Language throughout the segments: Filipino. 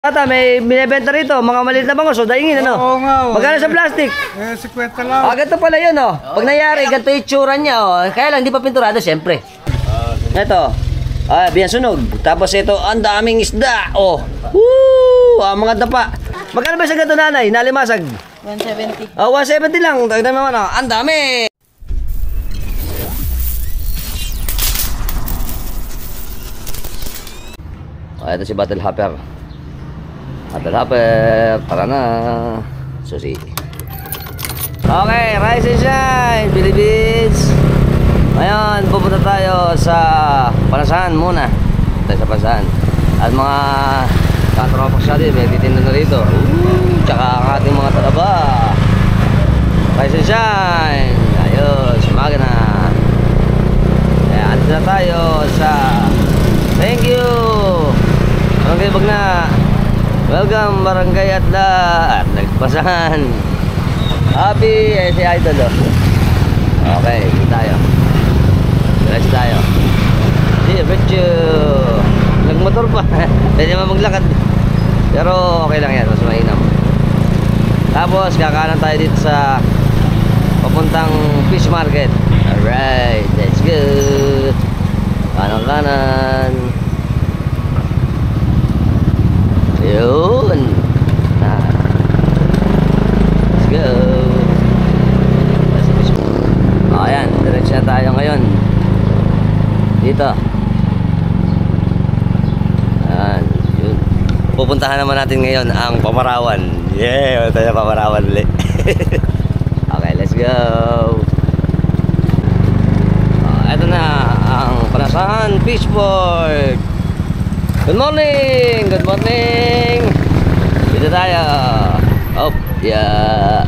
Ata, may binibenta rito, mga maliit na bangos, o daingin, ano? Oo nga, oh. Magkano sa plastic? 50 lang. Ganito pala yun, oh. Pag nangyari, ganito yung tsura niya, oh. Kaya lang, di pa pinturado, siyempre. Ito, biyan sunog. Tapos ito, ang daming isda, oh. Woo! Mga dapa. Magkano ba sa ganito, nanay? Nalimasag? 170. 170 lang. Tignan mo naman, oh. Ang dami! Ito si Battle Hopper. Battle Hopper, tara na. Susi. Okay, rise and shine, Philippines. Ngayon, pupunta tayo sa Panasahan muna. Tayo sa Panasahan. At mga katropak siya din, may titinda na rito. Tsaka ang ating mga talaba. Rise and shine. Ayos, umaga na. Kaya andito na tayo sa thank you Barangay Bagna. Welcome Barangay Atla at Nagpasahan. Happy si Idol, oh. Okay, tayo. Diretso tayo. Diretso. Nagmotor pa. Pwede naman maglakad. Pero okay lang yan, mas mainam. Tapos kakanan tayo dito sa papuntang fish market. Alright, let's go. Kanan. Yun. Let's go. Ayan, diretso na tayo ngayon. Dito. Ayan, yun. Pupuntahan naman natin ngayon ang Pamarawan. Yeah, wala tayo Pamarawan ulit. Okay, let's go. Ito na ang Panasahan Fishport. Good morning! Good morning! Dito tayo. Oh, yeah.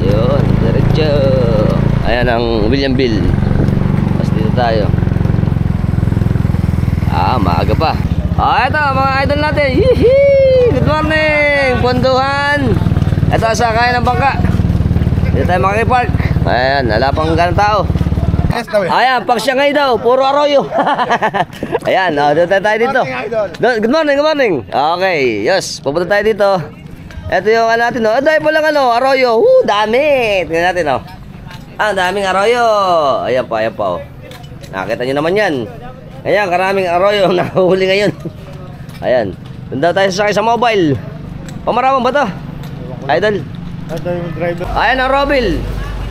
Yun, diretso. Ayan ang Williamville. Tapos dito tayo. Maaga pa. Ito mga idol natin. Yee! Good morning! Punduhan. Ito sa kaya ng bangka. Dito tayo makipark. Ayan, wala pang ganang tao. Ayan, pag Shanghai daw, puro arroyo. Ayan, dito tayo dito. Good morning, good morning. Okay, yes, pupunta tayo dito. Ito yung ano natin, dahil po lang arroyo. Dami. Tingnan natin, daming arroyo. Ayan pa, oh. Nakita nyo naman yan. Ayan, karaming arroyo nakahuli ngayon. Ayan, doon daw tayo sasakay sa mobile. Pamarawan ba to? Idol? Ito yung driver. Ayan ang Robil.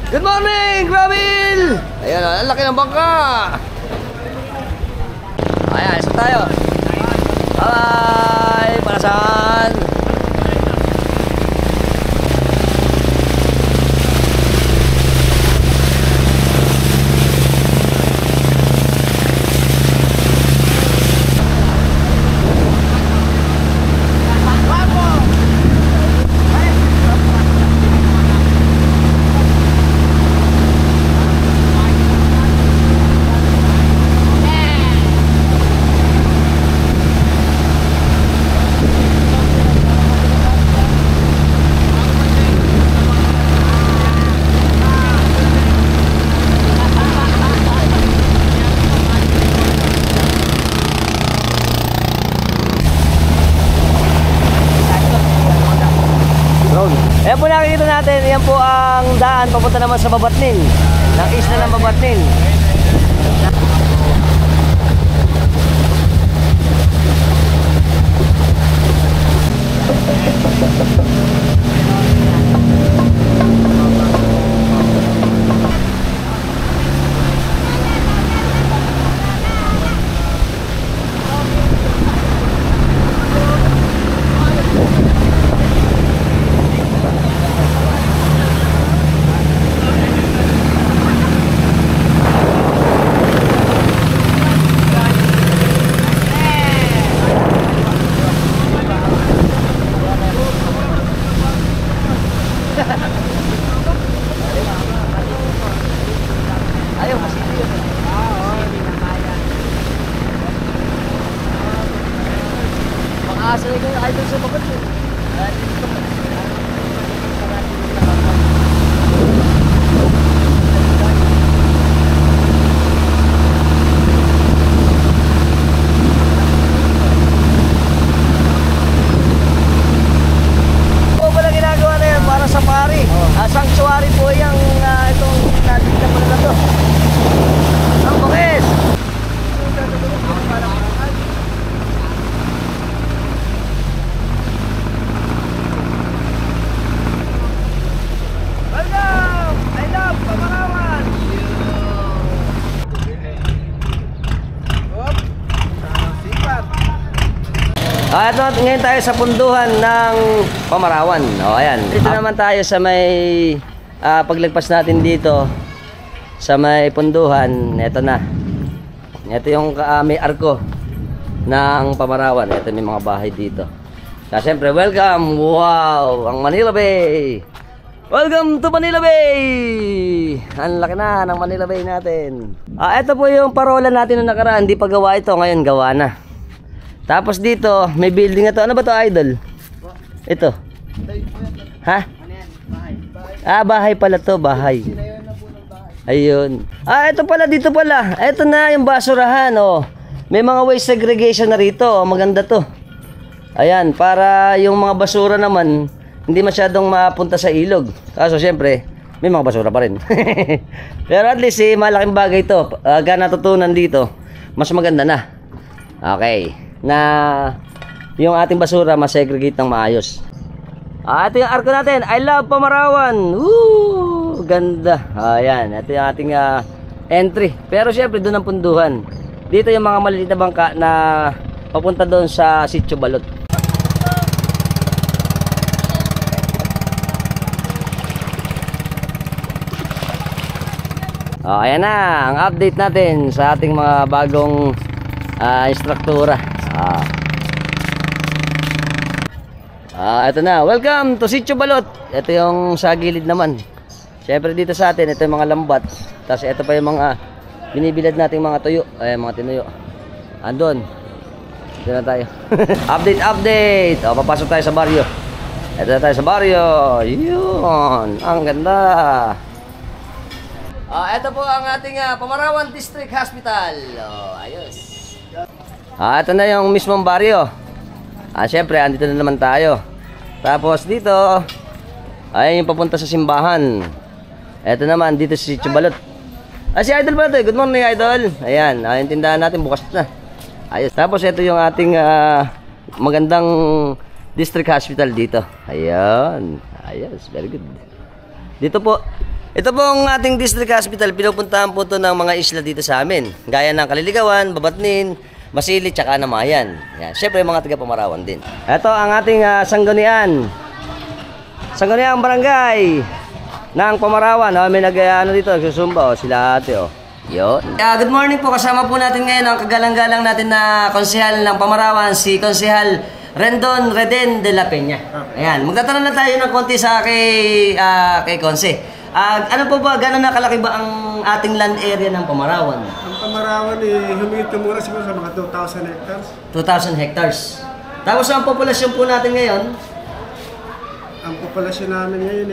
Good morning, Robil! Ayan, ang laki ng bangka. Ayan, isa tayo. Bye! Panasahan! Ayan po nakikita natin, yan po ang daan papunta naman sa Babatnin, ng isla ng Babatnin. Ayaw kasi yun. Hindi na kaya. Makaasa na kayo idol sa babat yun. Ito ngayon tayo sa punduhan ng Pamarawan. O, ayan. Dito naman tayo sa may paglagpas natin dito sa may punduhan. Ito na. Ito yung may arko ng Pamarawan. Ito may mga bahay dito. Kaya siyempre, welcome! Wow! Ang Manila Bay! Welcome to Manila Bay! Ang laki na ng Manila Bay natin. Ito po yung parola natin na nakaraan. Hindi pa gawa ito. Ngayon gawa na. Tapos dito, may building na to. Ano ba to, idol? Ito. Ha? Bahay pala to, bahay. Ayun. Ito pala, dito pala. Ito na yung basurahan, oh. May mga waste segregation na rito, oh. Maganda to. Ayan, para yung mga basura naman, hindi masyadong mapunta sa ilog. Kaso, syempre, may mga basura pa rin. Pero at least, malaking bagay to. Pagka natutunan dito, mas maganda na. Okay. Na yung ating basura masegregate ng maayos. Ito yung arko natin. I love Pamarawan. Woo! Ganda. Ayan. Ito yung ating entry. Pero syempre doon ang punduhan. Dito yung mga maliliit na bangka na papunta doon sa Sitio Balot. Ayan na. Ang update natin sa ating mga bagong instruktura. Ito na. Welcome to Sitio Balot. Ito yung sa gilid naman. Siyempre dito sa atin, ito yung mga lambat. Tapos ito pa yung mga binibilad nating mga tuyo. Ay, mga tinuyo. Andun. Dito na tayo. Update. Papasok tayo sa baryo. Ito na tayo sa baryo. Yun. Ang ganda. Ito po ang ating Pamarawan District Hospital. Ayos. Ito na yung mismong baryo. Siyempre, andito na naman tayo. Tapos dito, ay yung papunta sa simbahan. Ito naman, dito sa Sitio Balot. Si Idol pala ito. Good morning, Idol. Ayan, yung tindahan natin bukas na. Ayos. Tapos ito yung ating magandang district hospital dito. Ayan. Ayos, very good. Dito po, ito po ang ating district hospital. Pinupuntahan po ito ng mga isla dito sa amin. Gaya ng Kaliligawan, Babatnin, Masili, tsaka Namayan. Yan. Siyempre, mga taga-Pamarawan din. Ito ang ating Sanggunian. Sangguniang barangay ng Pamarawan. May nag-ano dito, nagsusumba. Sila ate. Yun. Good morning po. Kasama po natin ngayon ang kagalang-galang natin na konsehal ng Pamarawan, si Konsehal Rendon Reden de la Peña. Ayan. Magtatanong na tayo ng konti sa kay Konse. Ano po ba, gano'n na kalaki ba ang ating land area ng Pamarawan? Ang Pamarawan humigit mura siguro sa mga 2,000 hectares. 2,000 hectares. Tapos ang populasyon po natin ngayon? Ang populasyon namin ngayon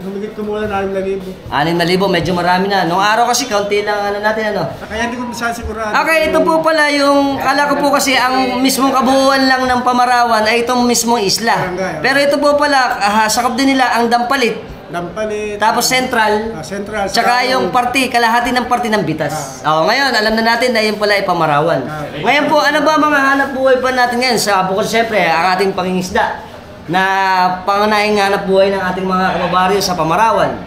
humigit kumula na 6,000. 6,000, medyo marami na. Noong araw kasi, kaunti lang natin Kaya hindi ko masasigurado. Okay, ito po pala yung, kala ko po kasi ang mismong kabuuan lang ng Pamarawan ay itong mismong isla. Pero ito po pala, sakop din nila ang Dampalit. Tapos Central. Central. Tsaka yung party, kalahati ng party ng Bitas. Ngayon, alam na natin na yun pala ay Pamarawan. Ngayon po, ano ba mga hanap buhay pa natin ngayon? Sa bukod siyempre, ang ating pangingisda na pangunahing hanap buhay ng ating mga kababaryo sa Pamarawan.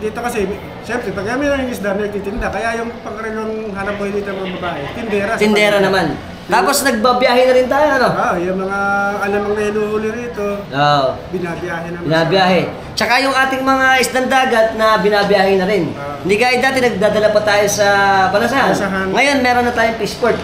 Dito kasi, siyempre, pag kami ng isda, may nagtitinda. Kaya yung pangkaraniwang hanap buhay dito ng mga babae, tindera. Tindera naman. Tapos nagbabiyahe na rin tayo, yung mga alamang na hinuhuli rito, binabiyahe naman. Binabiyahe. Tsaka yung ating mga isdang dagat na binabiyahe na rin. Hindi kaya dati nagdadala pa tayo sa Panasahan. Ngayon meron na tayong fishport.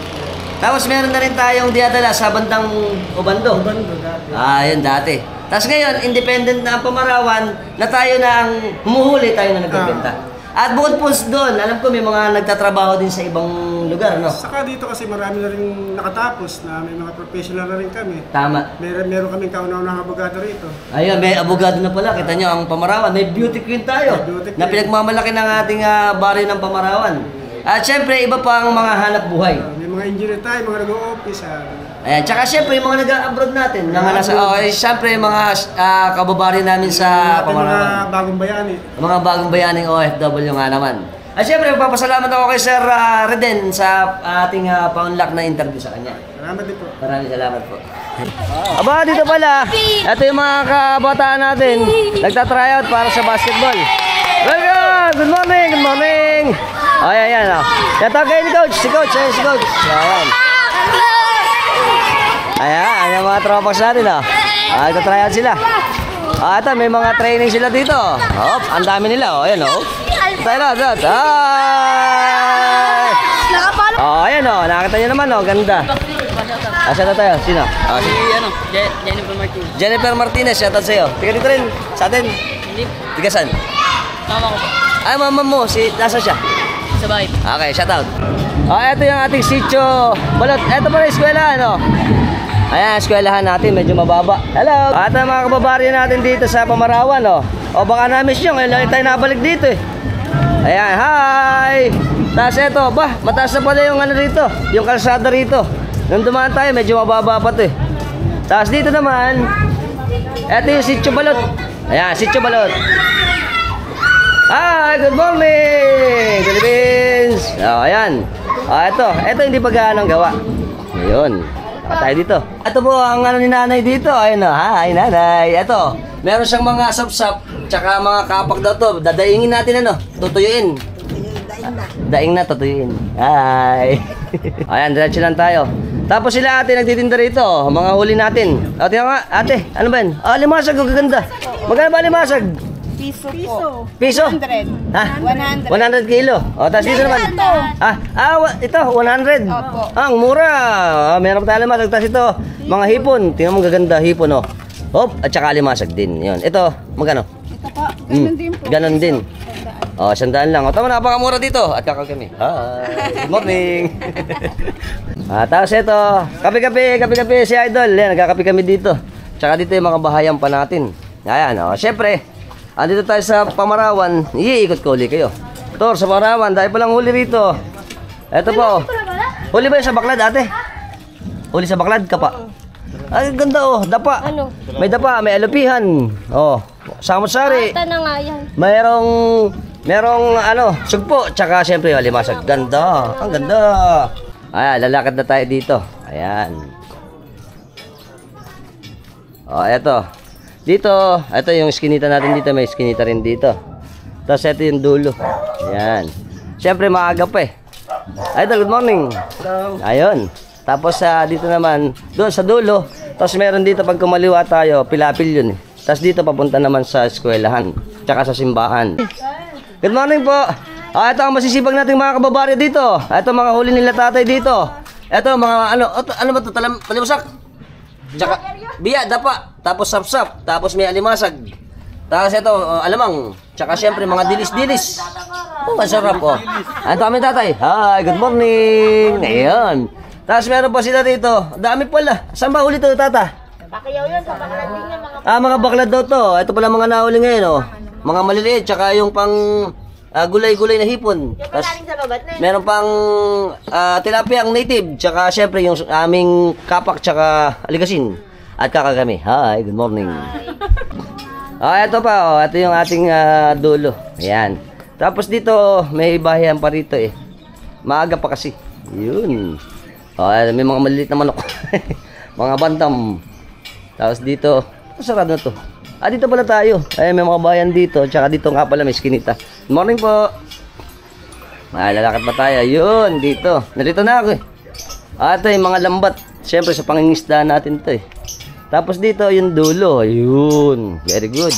Tapos meron na rin tayong dinadala sa bandang Obando. Obando dati. Yun dati. Tapos ngayon, independent na ang Pamarawan na tayo na ang humuhuli, tayo na nagbebenta. At bukod po doon, alam ko may mga nagtatrabaho din sa ibang lugar, Saka dito kasi marami na rin nakatapos na may mga professional na rin kami. Tama. Meron kaming kauna-unang abogado rito. Ayun, may abogado na pala. Kita nyo ang Pamarawan. May beauty queen tayo. Na pinagmamalaki ng ating baryo ng Pamarawan. At syempre, iba pa ang mga hanap buhay. May mga engineer tayo, mga nag-o-office. Ayan, tsaka syempre, yung mga nag-abroad natin. Syempre, yung mga kababaryo namin sa Pamarawan. Mga bagong bayani. Mga bagong bayaning OFW nga naman. At syempre, magpapasalamat ako kay Sir Reden sa ating paunlak na interview sa kanya. Salamat din po. Maraming salamat po. Aba, dito pala. Ito yung mga kabataan natin. Nagtatryout para sa basketball. Welcome! Good morning! Good morning! Ayan. Ito kayo ni Coach. Si Coach. Ayan, si Coach. Ayan. mga tropas natin, oh. Ito-tryout sila. Ito, may mga training sila dito. Hop, ang dami nila, oh. Ayan, oh. Tayo. Ay! Oh, ayan, oh. Nakita nyo naman, oh. Ganda. Asa na tayo? Sino? Si Jennifer Martinez. Jennifer Martinez, shoutout sa'yo. Tiga dito rin, sa atin. Hindi. Tiga saan? Mama ko po. Ay, mama mo. Nasa siya? Sa bahay. Okay, shoutout. Ito yung ating sitio. Balot, ito pala yung eskwelahan, no? Ayan, eskwelahan natin, medyo mababa. Hello! Ito ang mga kababaryo natin dito sa Pamarawan, no? O baka na-miss nyo, ngayon lang tayo nabalik dito, eh. Ayan, hi! Tapos ito, mataas na pala yung ano rito, yung kalsada rito. Nung dumaan tayo, medyo mababa pa to, eh. Tapos dito naman, ito yung sitio Balot. Ayan, sitio Balot. Hi, good morning, Philippines! O, ayan. Ito hindi pa gaano gawa. Ayun. Tayo dito. Ito po ang ano ni nanay dito. Ayun o. Hi, nanay. Ito. Meron siyang mga sap-sap. Tsaka mga kapak daw to. Dadaingin natin ano. Tutuyuin. Daing na, tutuyuin. Hi. Ayan, diretso lang tayo. Tapos sila ate nagtitinda rito. Mga huli natin. O, tingnan nga. Ate, ano ba yun? Limasag. Gaganda. Magkano ba limasag? Piso po. Piso? 100. Ha? 100. 100 kilo. O, tapos dito naman. Ito, 100. Opo. Ang mura. Meron pa tayo limasag. Tapos ito, mga hipon. Tingnan mo gaganda, hipon, oh. Hop, at saka limasag din. Yun. Ito, magkano? Ito po. Ganun din po. Ganon din. O, 100 lang. O, tama, napakamura dito. At kakagami. Hi. Good morning. Tapos ito, kape-kape si Idol. Yan, nagkakape kami dito. Tsaka dito yung mga bahayan pa natin. Ayan, o. Siyempre, andito tayo sa Pamarawan, iikot ko uli kayo. Tor, sa Pamarawan, dahil palang huli rito. Eto po. Huli ba yung sa baklad, ate? Huli sa baklad ka pa? Ay, ganda oh, dapa. Ano? May dapa, may alupihan. Oh, samot-sari. Ata na nga yan. Merong ano, sugpo, tsaka siyempre limasag. Ganda, ang ganda. Ayan, lalakad na tayo dito. Ayan. Oh, eto. Dito, ito yung skinita natin dito. May skinita rin dito. Tapos ito yung dulo. Ayan. Siyempre maaga pa eh. Idol, good morning. Hello. Ayun. Tapos dito naman, doon sa dulo. Tapos meron dito pag kumaliwa tayo, pilapil yun eh. Tapos dito papunta naman sa eskwelahan. Tsaka sa simbahan. Good morning po. Ito ang masisipag nating mga kababaryo dito. Ito mga huli nila tatay dito. Ito mga ano ba ito? Palimusak? Tsaka biya, dapa, tapos sapsap, tapos may alimasag. Tapos ito, alamang. Tsaka syempre mga dilis-dilis. Oh, masarap oh. Ano kami tatay? Hi, good morning. Ngayon. Tapos meron pa sila dito. Dami pala. Saan ba huli to, tata? Pakiyaw yun, sa baklad din yung mga... Mga baklad daw to. Ito pala mga nahuli ngayon oh. Mga maliliit, tsaka yung pang gulay-gulay na hipon. Tapos sa babat na meron pang tilapia ang native, tsaka syempre yung aming kapak tsaka aligasin at kakagami. Hi, good morning. Ito pa, ito yung ating dulo. Ayan. Tapos dito, may bahayan pa rito eh. Maaga pa kasi. Yun. May mga maliliit na manok. Mga bantam. Tapos dito, sarado na to. Dito pala tayo. Ay, may mga bayan dito. Tsaka dito nga pala may skinita. Good morning po. Lalakad pa tayo. Yun, dito. Narito na ako eh. Ito yung mga lambat. Siyempre sa pangingisda natin to eh. Tapos dito yung dulo. Ayun. Very good.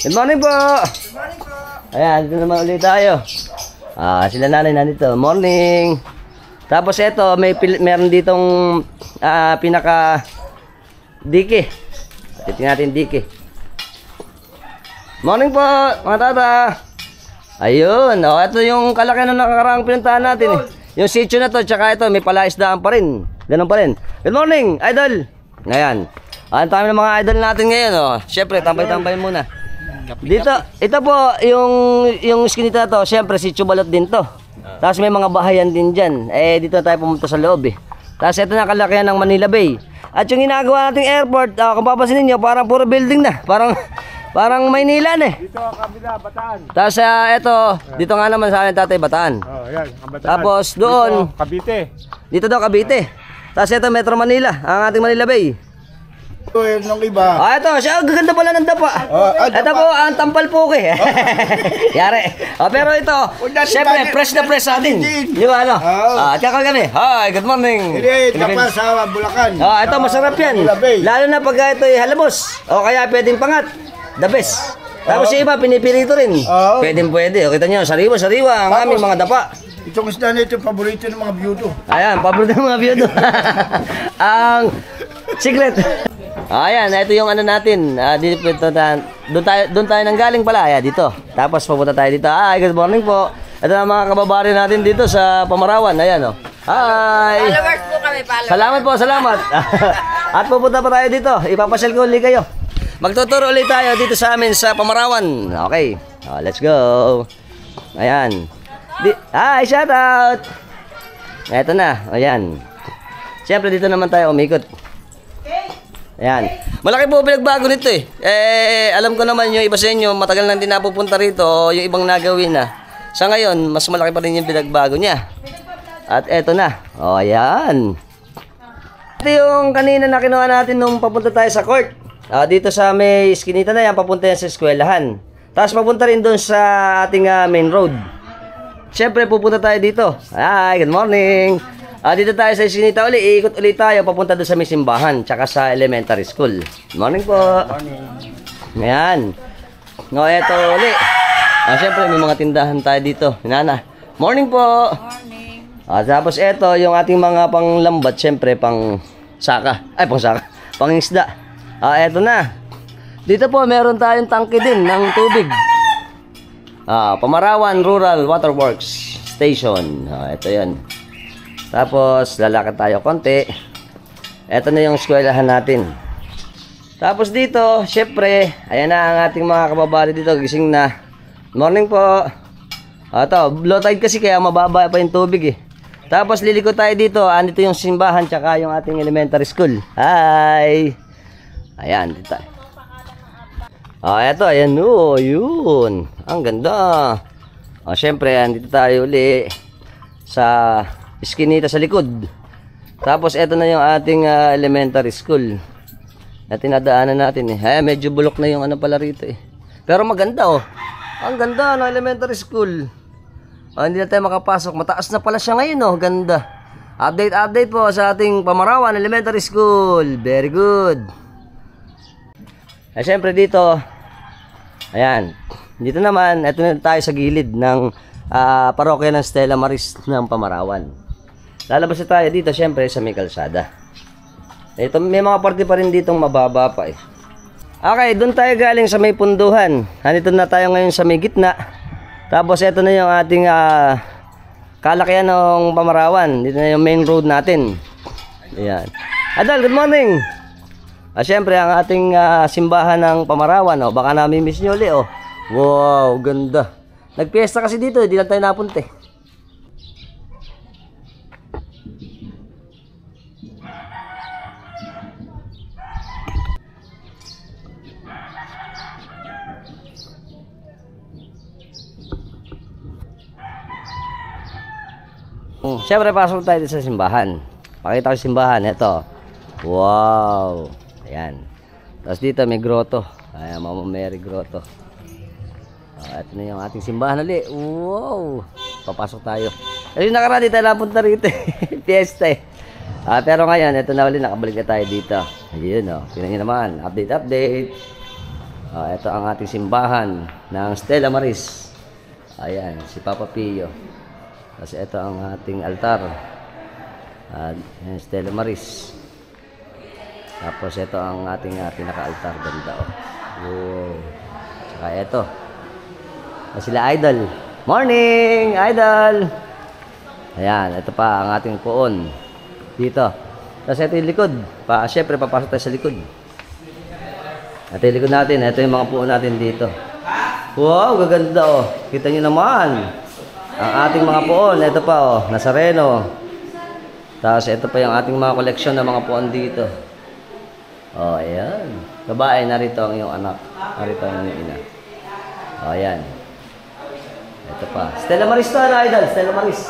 Good morning po. Good morning po. Ayan, dito naman ulit tayo. Sila nanay nandito. Morning. Tapos ito, meron ditong pinaka dike. Titingnan natin dike. Morning po, mga tata. Ayun, ito yung kalaki ng nakakaraang pinuntahan natin eh. Yung sitio na to, tsaka ito, may palaisdaan pa rin. Ganun pa rin. Good morning, idol. Ngayon, ang tayo ng mga idol natin ngayon oh. Siyempre, tambay-tambay muna. Dito, ito po, yung skinita to, siyempre, sitio Balot din to. Tapos may mga bahayan din dyan. Dito tayo pumunta sa loob eh. Tapos ito na kalakihan ng Manila Bay. At yung ginagawa nating airport, kung papansinin nyo, parang puro building na. Parang Maynila na eh. Dito ang kabila, Bataan. Tapos ito, dito nga naman sa akin tatay, Bataan. Oh, yan, ang Bataan. Tapos doon, dito, Cavite. dito daw Cavite. Tapos ito Metro Manila, ang ating Manila Bay. Nung iba. Ah, ito, siya, gaganda pala ng dapa. Ito po, ang tampal po eh. Yari. Pero ito, syempre, fresh na fresh sa atin. Di ba, ano? Tsaka kami. Hi, good morning. Hindi, tapa sa Bulacan. Ito, masarap yan. Lalo na pag ito ay halamos. O kaya pwedeng pangat. The best. Tapos yung iba, pinipirito rin. Pwede. O, kita nyo, sariwa ang aming mga dapa. Itong isda nito, paborito ng mga biyudo. Ayan, paborito ng mga biyudo. Ang secret. Ayan, ito yung ano natin. Doon tayo nanggaling pala. Ayan, dito. Tapos papunta tayo dito. Good morning po. Ito ang mga kababari natin dito sa Pamarawan. Ayan, oh. Hi! Followers po kami, followers. Salamat po, salamat. At pupunta pa tayo dito. Ipapasyal ko ulit kayo. Magtuturo ulit tayo dito sa amin sa Pamarawan. Okay. Let's go. Ayan. Hi, shout out. Ito na. Ayan. Siyempre dito naman tayo umikot. Ayan. Malaki po pinagbago nito eh. Alam ko naman yung iba sa inyo, matagal nang din napupunta rito, yung ibang nagawin na. Sa ngayon, mas malaki pa rin yung pinagbago niya. At eto na. Ayan. Ito yung kanina na kinuha natin nung papunta tayo sa court. Dito sa may iskinita na yan, papunta yan sa eskwelahan. Tapos papunta rin doon sa ating main road. Siyempre, pupunta tayo dito. Hi, good morning. Dito tayo sa iskinita uli. Iikot ulit tayo papunta doon sa may simbahan. Tsaka sa elementary school. Good morning po. Morning. Ayan. Eto uli. Siyempre, may mga tindahan tayo dito. Nana. Morning po. Morning. Tapos eto, yung ating mga panglambat. Siyempre, pang saka. Pang saka. Pang isda. Eto na. Dito po, meron tayong tangke din ng tubig. Pamarawan Rural Waterworks Station. Ito yan. Tapos, lalakad tayo konti. Ito na yung eskwelahan natin. Tapos dito, syempre, ayan na ang ating mga kababali dito. Gising na. Morning po. Ito, low tide kasi kaya mababa pa yung tubig eh. Tapos, liliko tayo dito. Andito yung simbahan tsaka yung ating elementary school. Hi! Ayan, dito tayo. Eto, ayan o, yun. Ang ganda. Syempre, andito tayo uli sa iskinita sa likod. Tapos, eto na yung ating elementary school. Na tinadaanan natin eh. Medyo bulok na yung ano pala rito eh. Pero maganda oh. Ang ganda ng elementary school. Hindi na tayo makapasok. Mataas na pala siya ngayon oh. Ganda. Update po sa ating Pamarawan Elementary School. Very good. Siyempre dito, ayan, dito naman, ito na tayo sa gilid ng parokya ng Stella Maris ng Pamarawan. Lalabas na tayo dito, siyempre, sa may kalsada. Ito, may mga parte pa rin ditong mababa pa eh. Okay, doon tayo galing sa may punduhan. Nandito na tayo ngayon sa may gitna. Tapos, ito na yung ating kalakihan ng Pamarawan. Dito na yung main road natin. Ayan. Adal, good morning! Siyempre, ang ating simbahan ng Pamarawan, baka nami-miss nyo ulit, Wow, ganda. Nagpiesta kasi dito, hindi lang tayo napunta. Siyempre, pasok tayo dito sa simbahan. Pakita ko yung simbahan, ito. Wow. Ayan. Tapos dito may grotto. Ayan, Mama Mary grotto. Ito na yung ating simbahan ulit. Wow. Papasok tayo. Kasi nakaraan tayo napunta rito. Fiesta eh. Pero ngayon, ito na ulit. Nakabalik na tayo dito. Ayun o. Tingnan nyo naman. Update. Ito ang ating simbahan ng Stella Maris. Ayan. Si Papa Pio. Kasi ito ang ating altar. Stella Maris. Tapos ito ang ating pinaka-altar. Ganda oh. Wow. Saka ito. Sila Idol. Morning, Idol! Ayan, ito pa ang ating puon. Dito. Tapos ito yung likod. Siyempre, papasok tayo sa likod. Ito yung likod natin. Ito yung mga puon natin dito. Wow, gaganda oh. Kita nyo naman. Ang ating mga puon. Ito pa oh. Nazareno. Tapos ito pa yung ating mga koleksyon ng mga puon dito. Ayan. Babae, narito ang iyong anak. Narito ang iyong ina. Ayan. Ito pa. Stella Maris to, Idol. Stella Maris.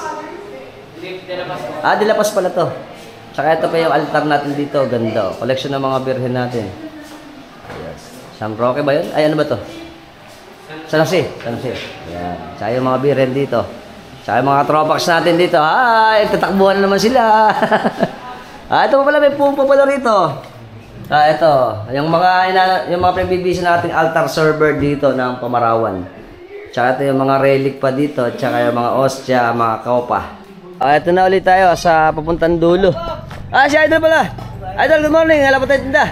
De La Paz pala to. Saka ito pa yung altar natin dito. Ganda. Collection ng mga birhen natin. Ayan. San Roque ba yun? Ay, ano ba to? San Jose. San Jose. Ayan. Saka yung mga birhen dito. Saka yung mga tropax natin dito. Ay, tatakbuhan na naman sila. Ito pa pala. May pumpo pala rito. Ito. Yung mga prebibisan nating altar server dito ng Pamarawan. Tsaka ito yung mga relic pa dito. Tsaka yung mga ostya, mga kaupa. Ito na ulit tayo sa papuntang dulo. Si Idol pala. Idol, good morning. Alam po tayo tinda.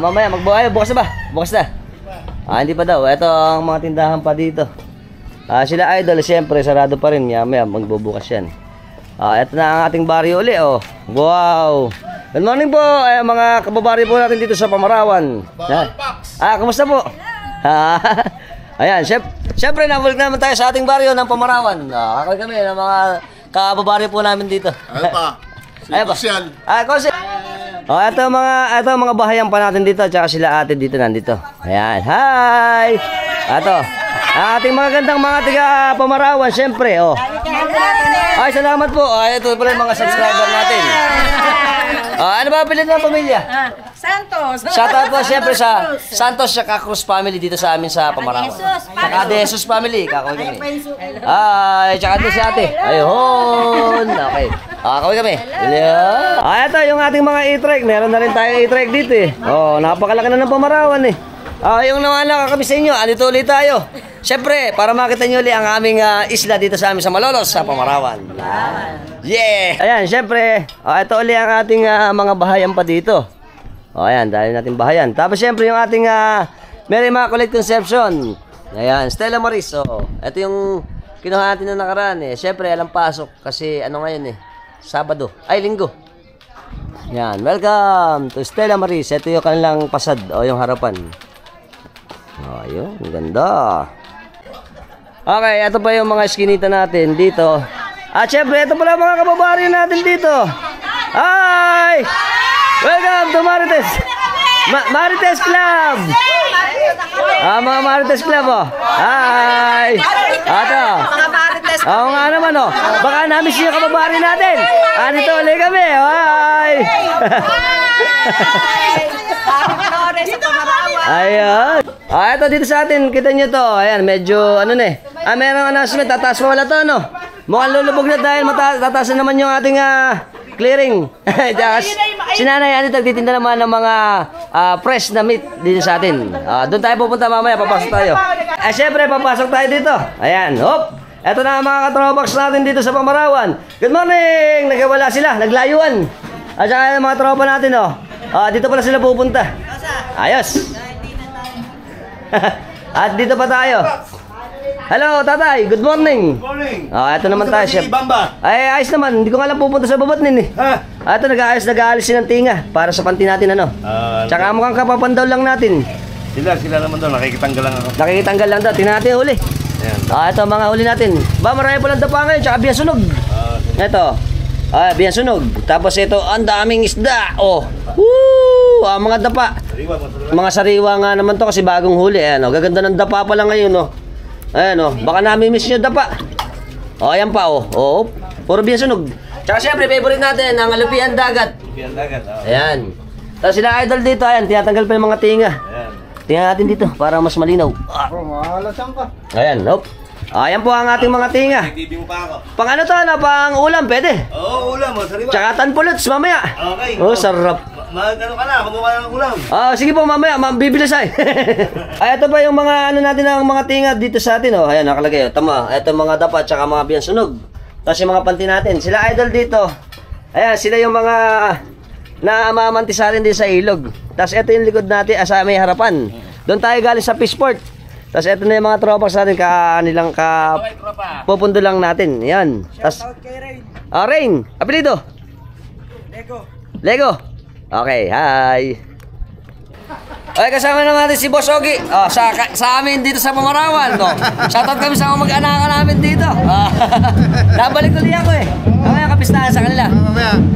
Mamaya bukas na ba? Bukas na. Hindi pa daw. Ito ang mga tindahan pa dito. Sila Idol, siyempre sarado pa rin. Maya magbubukas yan. Ito na ang ating baryo uli. Oh. Wow. Good morning po. Mga kababaryo po natin dito sa Pamarawan. Kumusta po? Ayan, siyempre nabalik naman tayo sa ating baryo ng Pamarawan. Kakal kami ng mga kababaryo po namin dito. Ano pa? Si Kosyal. Ito mga bahayan pa natin dito, tsaka sila ate dito nandito. Ayan, hi! Ito, ating mga gandang mga tiga Pamarawan, siyempre. Ay, salamat po. Ito pala yung mga subscriber natin. Ano ba apelyido ng pamilya? Santos. Shoutout po siyempre sa Santos Saka Cruz family dito sa amin sa Pamarawan. Saka De Jesus family. Kakawin kami. Tsaka din si ate. Ayun. Okay. Kakawin kami. Ito yung ating mga e-trike. Meron na rin tayong e-trike dito eh. Napakalaki na ng Pamarawan eh. Yung nawala kami sa inyo, andito ulit tayo. Siyempre, para makita nyo ulit ang aming isla dito sa amin sa Malolos, sa Pamarawan. Yeah! Ayan, siyempre, ito ulit ang ating mga bahayan pa dito. Ayan, dahil natin bahayan. Tapos siyempre yung ating Mary Immaculate Conception. Ayan, Stella Maris. Ito yung kinuha natin na nakaraan eh. Siyempre, alam pasok kasi ano ngayon eh, Sabado. Ay, Linggo. Ayan, welcome to Stella Maris. Ito yung kanilang pasad o yung harapan. Ayun, ganda. Okay, ito pa yung mga skinita natin dito. Syempre, ito pala mga kababaryo natin dito. Hi! Welcome to Marites. Marites Club. Mga Marites Club Hi! Ito. Oo nga naman Baka namiss yung kababaryo natin. Dito ulit kami. Hi! Ayan. Ito dito sa atin, kita nyo to. Ayan, medyo merong announcement, tataas pa wala to Mukhang lulubog na dahil tataas na naman yung ating clearing. Si Nanay Anit nagtitinda naman ng mga fresh na meat dito sa atin. Doon tayo pupunta mamaya, papasok tayo. Siyempre, papasok tayo dito. Ayan, hop. Ito na ang mga katropax natin dito sa Pamarawan. Good morning! Nagkawala sila, naglayuan. At saka yung mga tropa natin dito pala sila pupunta. Ayos. At dito pa tayo. Hello, tatay. Good morning. Good morning. Ito naman tayo, chef. Ay, ayos naman. Hindi ko nga lang pupunta sa babatnin eh. Ito, nag-aalis ng tinga para sa panty natin Tsaka mukhang kapapandaw lang natin. Sila naman daw. Nakikitanggal lang ako. Nakikitanggal lang daw. Tingnan natin huli. Ito mga huli natin. Marami palang dapa ngayon. Tsaka biyan sunog. Ito. Biyan sunog. Tapos ito, ang daming isda. Mga dapa. Mga sariwa nga naman to kasi bagong huli. Gaganda ng dapa pala ngayon baka nami-miss nyo dapa. Ayan pa puro biyan sunog. Tsaka syempre, favorite natin, ang alupian dagat. Ayan. Tapos sila Idol dito, ayan, tinatanggal pa yung mga tinga. Tingnan natin dito, para mas malinaw. Mahalasan ka. Ayan, ayan po ang ating mga tinga. Pang ano to, pang ulam, pwede? Ulam, sariwa. Tsaka tanpulots, mamaya. Okay. Sarap. Ano ka na, kumuha ng ulam. Sige po, mamaya, bibilis ay. Ito pa yung mga natin, ang mga tinga dito sa atin. Ayan, nakalagay. Tama, ito mga dapat, tsaka mga biyan sunog. Tapos yung mga panty natin. Sila Idol dito. Ayan, sila yung mga namamantisarin din sa ilog. Tapos ito yung likod natin, sa may harapan. Doon tayo galing sa Fishport. Tapos ito na yung mga tropa sa atin, pupundo lang natin. Ayan. Tapos, Rain. Apelido? Lego. Okay, hi. Okay, kasama naman natin si Boss Ogi. Sa amin dito sa Pamarawan. Shoutout kami sa mga mag-anakan namin dito. Nabalik ulit ako eh. Mamaya kapistahan sa kanila.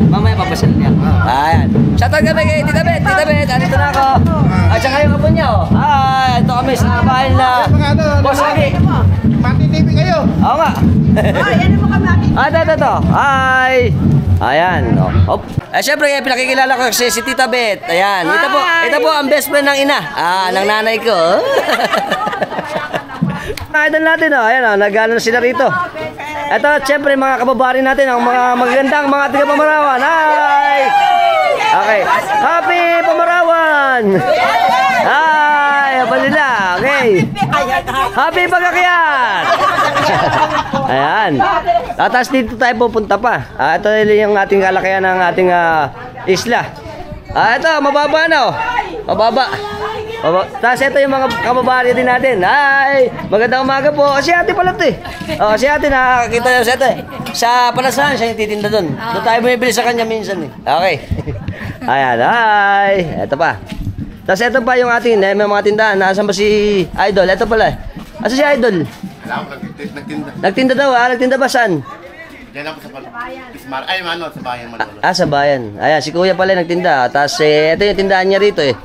Mamaya papasyal niya. Ayan. Shoutout Shoutout kami kay Tita Bet. Tita Bet, andito na ako. At saka yung apo niya, oh. Ito kami sa bahay na Boss Lagi. Mati-TV kayo. Oo nga. Yan mo kami. Ito. Hi. Ayan, oh. Hop. Syempre, pinakikilala ko si Tita Bet. Ayan, ito po ang best friend ng ina. Ng nanay ko. Idol natin, oh. Ayan, oh, nag-ano sila rito. Ito, syempre, mga kababari natin, ang mga magagandang mga taga-Pamarawan. Hi! Okay. Happy Pamarawan! Hi! Apa nila? Okay. Happy Pagkakyat! Ayan. Tapos dito tayo pupunta pa. Ito yung ating kalakayan ng ating isla. Ito, mababa na, oh. Mababa. Tapos ito yung mga kababari din natin. Ay, magandang umaga po. Si ate pala ito eh. Si ate nakakita niyo sa ito eh. Sa Palasan, siya yung titinda doon. Doon tayo bumibili sa kanya minsan eh. Okay. Ayan, ay. Ito pa. Tapos ito pa yung ating may mga tindahan. Nasaan ba si Idol? Ito pala eh. Asa si Idol? Nagtinda. Nagtinda daw Nagtinda ba saan? Diyan ako sa Ismar. Ay, sa bayan Manolo. Sa bayan. Ayan, si Kuya pala nagtinda. Tapos ito yung tindahan niya rito eh.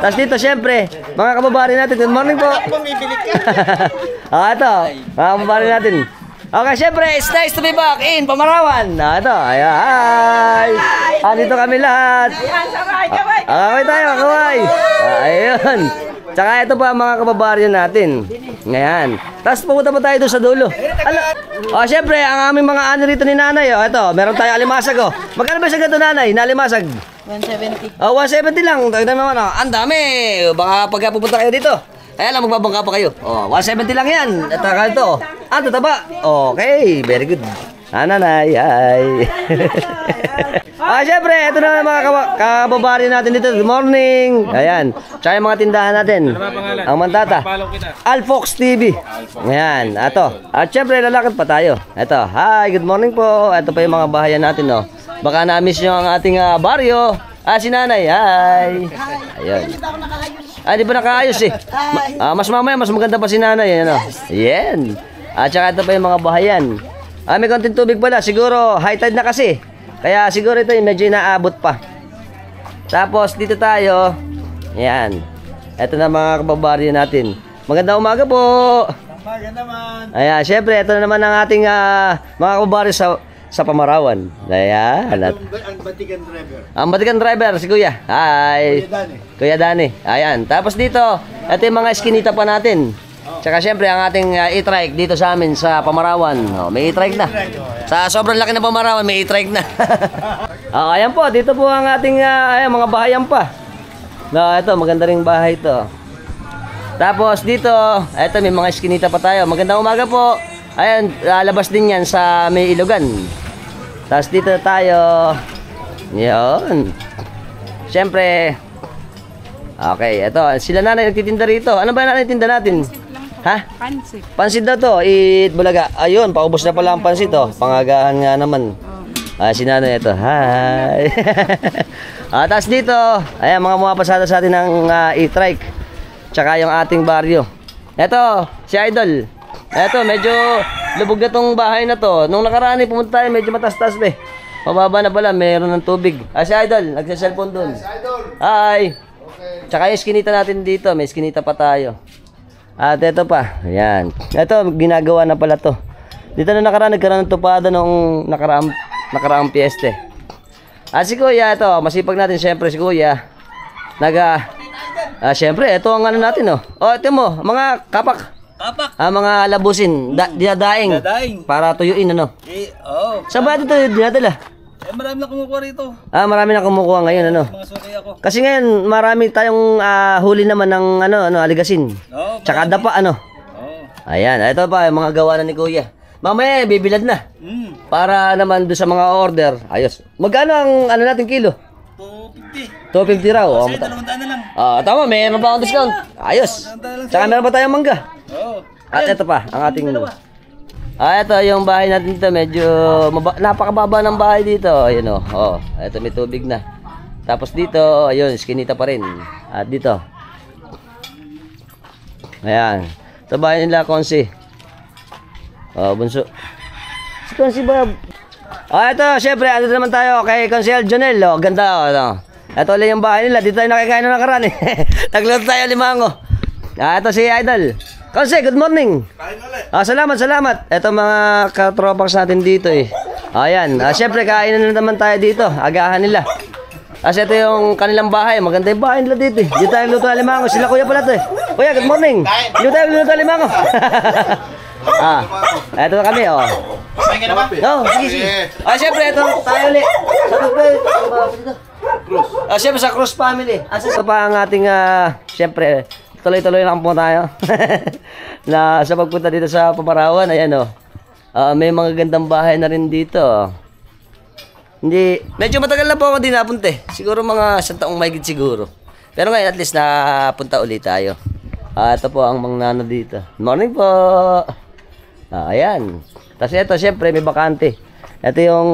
Tapos dito, syempre, mga kababari natin, good morning po. Ito, mga kababari natin. Okay, syempre, it's nice to be back in Pamarawan. Ito, ayan. Dito kami lahat. Okay tayo, kaway. Ayun. Tsaka ito pa mga kababaryo natin. Ngayon. Tapos pupunta pa tayo doon sa dulo. Syempre, ang aming mga ano rito ni nanay. Ito, meron tayo alimasag. Magkano ba sa gato nanay? Nalimasag? 170. 170 lang. Tagdan naman. Ang dami. Baka pagka pupunta kayo dito. Ayan lang, magbabangka pa kayo. 170 lang yan. At ito. Tataba. Okay, very good. Nanay, ay. Syempre, ito na mga kababari natin dito. Good morning. Ayan. Tsaka yung mga tindahan natin. Ang Mantata. Alfox TV. Ayan. Ito. At syempre, lalakad pa tayo. Ito. Hi, good morning po. Ito pa yung mga bahayan natin, no. Baka na-miss nyo ang ating baryo. Si nanay. Hi. Ayun. Di ba nakaayos eh? Mas mamaya, mas maganda pa si nanay. Ano? Yan. At saka ito pa yung mga bahayan. May konting tubig pala. Siguro, high tide na kasi. Kaya siguro ito medyo inaabot pa. Tapos dito tayo. Yan. Ito na mga kababaryo natin. Magandang umaga po. Umaga naman. Ayan, syempre ito na naman ang ating mga kababaryo sa Pamarawan. Ayan. Ang Batikan driver. Ang Batikan driver, si Kuya. Hi. Kuya Dani. Ayan. Tapos dito, ito yung mga eskinita pa natin. Tsaka syempre ang ating e-trike dito sa amin sa Pamarawan. May e-trike na. Sa sobrang laki ng Pamarawan, may e-trike na. Ayan po, dito po ang ating mga bahayan pa. Ito, maganda ring bahay ito. Tapos dito, ito may mga eskinita pa tayo. Magandang umaga po. Ayan, lalabas din yan sa may Ilogan. Tapos dito tayo. Yun. Syempre, okay, ito. Sila nanay nagtitinda rito. Ano ba nanay tinda natin? Ha? Pansit. Pansit daw to. Bulaga. Ayun, paubos na pala ang pansit to. Pangagahan nga naman. Si nanay ito. Hi. Tapos dito, ayan, mga pumapasada sa atin ng e-trike. Tsaka yung ating baryo. Ito, si Idol. Ito, medyo lubog na tong bahay na to. Nung nakaraan pumunta tayo, medyo matas-tas be. Mababa na pala, mayroon ng tubig. Si Idol, nagsa-cellphone dun. Hi. Tsaka yung skinita natin dito, may skinita pa tayo. At ito pa, ayan. Ito, ginagawa na pala to. Dito na nagkaroon ng tupada nung nakaraang piyeste. Si Kuya, ito, masipag natin siyempre si Kuya. Siyempre, ito ang ano natin, ito mo, mga kapak. Mga labusin, dinadaing. Para tuyuin, ano. Saan ba ito dinadala? Marami na kumukuha rito. Marami na kumukuha ngayon, ano. Mga suki ako. Kasi ngayon, marami tayong huli naman ng aligasin. Tsaka dapa, ano. Ayan, ito pa, yung mga gawa na ni Kuya. Mamaya, bibilad na. Para naman doon sa mga order. Ayos. Magkano ang ano natin kilo? 250. 250 raw. Kasi 200 na lang. Tama, mayroon pa akong discount. Ayos. Tsaka meron pa tayong mangga. At ito pa, ang ating... ito yung bahay natin dito. Medyo napakababa ng bahay dito. Ayun o. Ito may tubig na. Tapos dito, ayun, skinita pa rin. At dito. Ayan. Ito bahay nila, Konsi. Bunso. Si Konsi ba? Ito, syempre, ano naman tayo kay Consiel Jonel. Ganda, Ito ulit yung bahay nila. Dito tayo nakikain na nakaraan eh. Nagluto tayo limango. Ito si Idol. Konse, good morning. Kain ulit. Salamat. Ito mga katropax natin dito eh. Ayan. Siyempre, kain na naman tayo dito. Agahan nila. Kasi ito yung kanilang bahay. Maganda yung bahay nila dito eh. Dito tayo luto ng limango. Sila kuya pala ito eh. Kuya, good morning. Dito tayo luto ng limango. Ito na kami oh. Pahinga na ba? No, sige. Siyempre, ito tayo ulit. Siyempre sa Cruz family. Ito pa ang ating, siyempre, tuloy-tuloy lang po tayo. Na sa pagpunta dito sa Pamarawan, ayan oh. May mga gandang bahay na rin dito. Hindi, medyo matagal na po ako din napunta eh. Siguro mga 1 taong mahigit siguro. Pero ngayon at least napunta ulit tayo. Ito po ang mga nano dito. Morning po. Ayan. Tapos ito syempre may bakante. Ito yung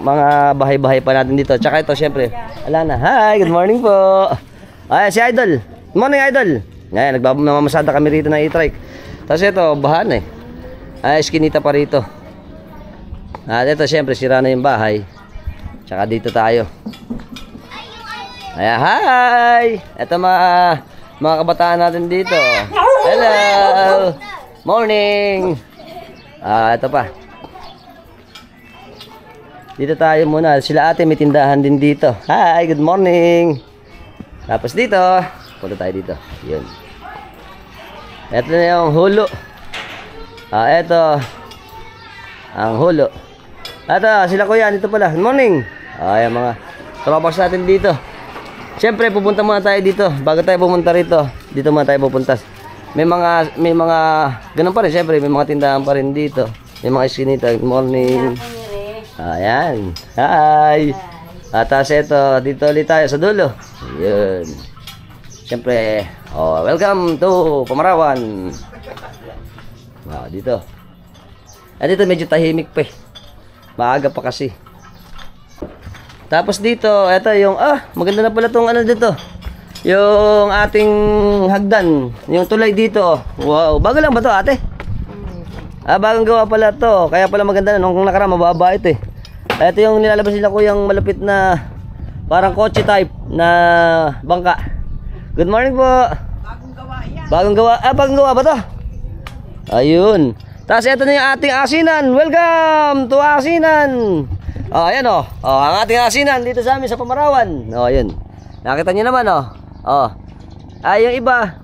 mga bahay-bahay pa natin dito. Tsaka ito syempre. Alana. Hi, good morning po. Ayan si Idol. Good morning Idol. Ngayon nagmamasada kami rito ng e-trike. Tapos ito bahan eh. Eskinita pa rito. At ito syempre sira na yung bahay. Tsaka dito tayo. Ayan, hi! Ito mga kabataan natin dito. Hello! Morning! Ito pa. Dito tayo muna. Sila ate may tindahan din dito. Hi! Good morning! Tapos dito. Punta tayo dito. Yun. Ito na yung hulo. Ito. Ang hulo. Ito, sila kuya. Dito pala. Good morning! Ayan mga tropax natin dito. Siyempre pupunta muna tayo dito. Bago tayo pumunta rito, dito muna tayo pupunta. May mga ganun pa rin. Siyempre may mga tindahan pa rin dito. May mga eskinita. Good morning. Ayan. Hi. Tapos ito, dito ulit tayo sa dulo. Yun. Siyempre, welcome to Pamarawan. Dito. Dito medyo tahimik pa eh. Maaga pa kasi. Tapos dito, ito yung, maganda na pala itong ano dito. Yung ating hagdan. Yung tulay dito. Wow, bago lang ba to ate? Bagong gawa pala to. Kaya pala maganda na. Nung nakaraan, mababa ito eh. Ito yung nilalabas nila ko yung malupit na parang kotse type na bangka. Good morning po. Bagong gawa yan. Bagong gawa ba to? Ayun. Tapos ito na yung ating asinan. Welcome to asinan. Ayan ang ating asinan dito sa amin sa Pamarawan. Ayun. Nakita niyo naman yung iba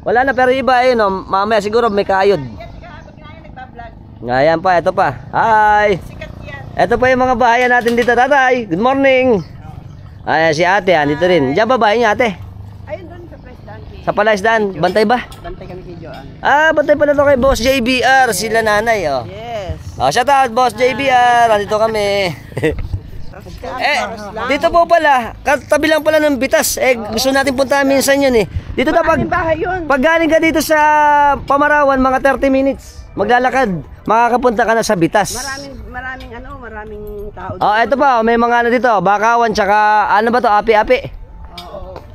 wala na, pero yung iba ayun mamaya siguro may kayod. Ayan pa, ito pa. Hi. Ito pa yung mga bahayan natin dito, tatay. Good morning. Ayan si ate, dito rin. Diyan ba bahay niya ate? Ayun doon sa Presdan. Sa Palaisdan, bantay ba? Bantay kami kay Joan. Bantay pala to kay Boss JBR, sila nanay Yes. Shout out Boss JBR, nandito kami. Dito po pala, katabi lang pala ng Bitas. Gusto natin puntahan minsan yun eh. Dito na pag galing ka dito sa Pamarawan, mga 30 minutes maglalakad, makakapunta ka na sa Bitas. Maraming tao. Ito pa, may mga ano dito, bakawan, tsaka ano ba to, api-api.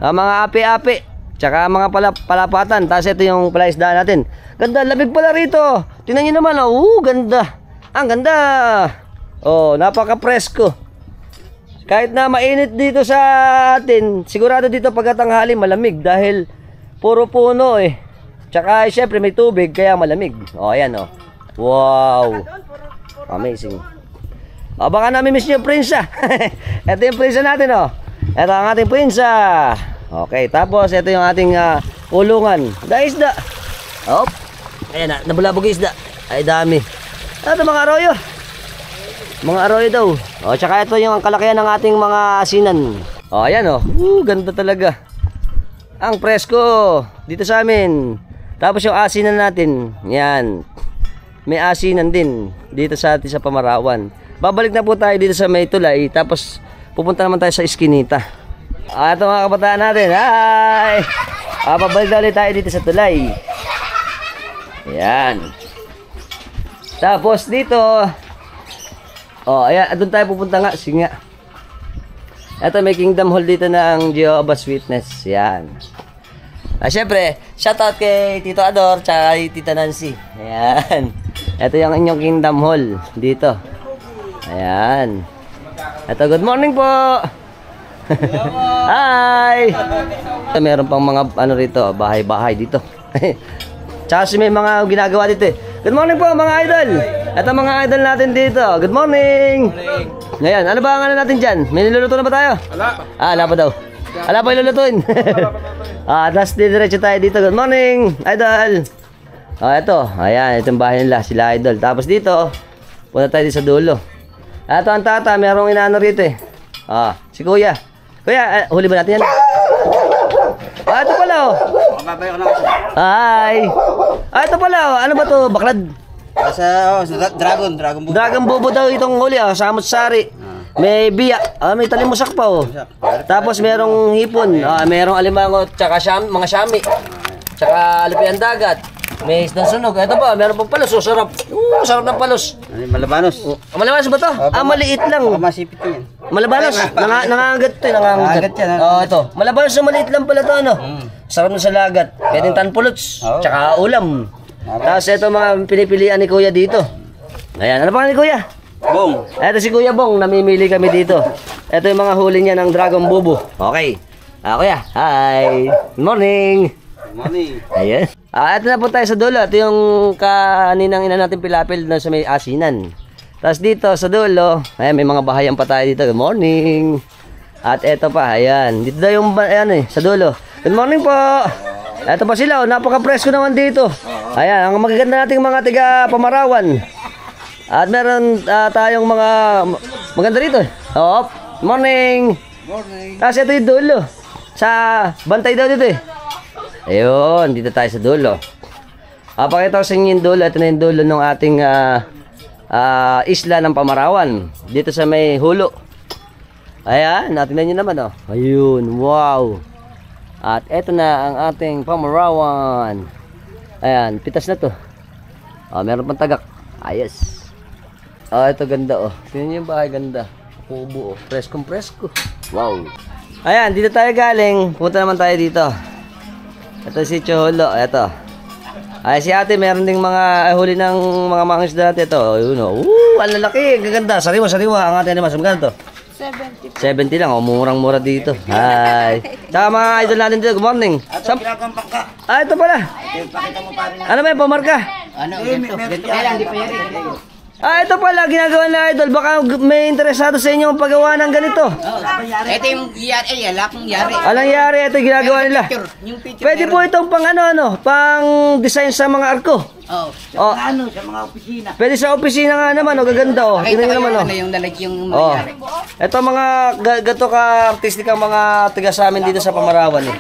Mga api-api, tsaka mga palapatan. Tapos ito yung palaisdaan natin. Ganda, lamig pala rito. Tingnan nyo naman, ganda. Ang ganda. Napaka-presko. Kahit na mainit dito sa atin, sigurado dito pagkatanghali malamig dahil puro puno eh. Tsaka syempre may tubig kaya malamig. Ayan Wow. Amazing. Baka nami-miss nyo yung prinsa. Ito yung prinsa natin Ito ang ating prinsa. Okay, tapos ito yung ating kulungan. Isda. Ayan na, nabulabog yung isda. Ay dami. Ito mga arroyo. Mga arroyo daw. Tsaka ito yung kalakihan ng ating mga asinan. Ayan ganda talaga. Ang presko dito sa amin. Tapos yung asinan natin. Yan. May asinan din dito sa atin sa Pamarawan. Babalik na po tayo dito sa may tulay. Tapos pupunta naman tayo sa Eskinita. Ito mga kabataan natin. Hi! Babalik na ulit tayo dito sa tulay. Yan. Tapos dito ayan, doon tayo pupunta nga. Sige nga. Ito may Kingdom Hall dito ng Jehovah's Witness. Yan. Siyempre, shoutout kay Tito Ador tsaka kay Tita Nancy. Ayan. Ito yung inyong Kingdom Hall dito. Ayan. Ito, good morning po. Hi! Meron pang mga ano rito, bahay-bahay dito. Tsaka may mga ginagawa dito eh. Good morning po mga idol! Ito mga idol natin dito. Good morning! Ngayon, ano ba ang ano natin dyan? May niluluto na ba tayo? Wala. Wala pa daw. Wala pa ilulutuin. Tapos diretso tayo dito. Good morning, idol! Ito. Ayan, itong bahay nila, sila idol. Tapos dito, punta tayo dito sa dulo. Ito ang tata, merong inaano rito eh. Si kuya. Kuya, huli ba natin yan? Ito pala oh. Hi. Ito pala oh. Ano ba to? Baklad? Sa Dragon bobo daw itong huli oh. Samot-sari. May biya. May talimusak pa oh. Tapos merong hipon. Merong alimango. Tsaka mga syami. Tsaka alipian dagat. May isdang sunog. Ito pa, meron pang palos. Sarap. Sarap ng palos. Malabanos. Malabanos ba to? Maliit lang. Masipit yan. Malabanos. Nangangagat to. Nangangagat yan. Ito. Malabanos na maliit lang pala to, ano? Sarap na sa lagat. Pwedeng tanpulots. Tsaka ulam. Tapos ito mga pinipilian ni Kuya dito. Ayan. Ano pa ni Kuya? Bong. Ito si Kuya Bong. Namimili kami dito. Ito yung mga huli niya ng Dragon Bubo. Okay. Kuya. Hi. Good morning. Money. Ayan. Ito na po tayo sa dulo. Ito yung kaninang ina natin pilapil na sa may asinan. Tapos dito sa dulo, ayan, may mga bahayan pa tayo dito. Good morning. At eto pa, ayan. Dito daw yung, ayan sa dulo. Good morning po. Eto pa sila, napaka-presko naman dito. Ayan, ang magaganda nating mga tiga Pamarawan. At meron tayong mga maganda rito. Good morning. Morning. Tapos ito yung dulo. Sa bantay daw dito eh. Ayun, dito tayo sa dulo. Pakita ko sa inyo yung dulo. Ito na yung dulo ng ating isla ng Pamarawan. Dito sa may hulo. Ayan, natingnan nyo naman oh. Ayun, wow. At ito na ang ating Pamarawan. Ayan, pitas na to. Meron pang tagak. Ayos. Ito ganda oh. Tingnan nyo yung bahay, ganda. Kubo oh. Presko. Wow. Ayan, dito tayo galing. Punta naman tayo dito. Ito si Cholo, ito. Si ate, meron ding mga huli ng mga mangisda natin. Ito, yun o. Ang lalaki, gaganda. Sariwa. Ang atin naman, magkano to? 70. 70 lang, murang-mura dito. Hi. Tsaka mga idol natin dito, good morning. Ito pala. Ano ba yung pamarka? Ito pala, ginagawa na idol. Baka may interesado sa inyo ang paggawa ng ganito. Ito yung yari. Alang yari, ito ginagawa nila. Pwede po itong pang pang design sa mga arko. Sa mga opisina. Pwede sa opisina nga naman, gaganda oh. Tingnan niyo naman oh. Yung dalag yung nangyari. Ito mga gato ka artistikang mga tiga sa amin dito sa Pamarawan eh.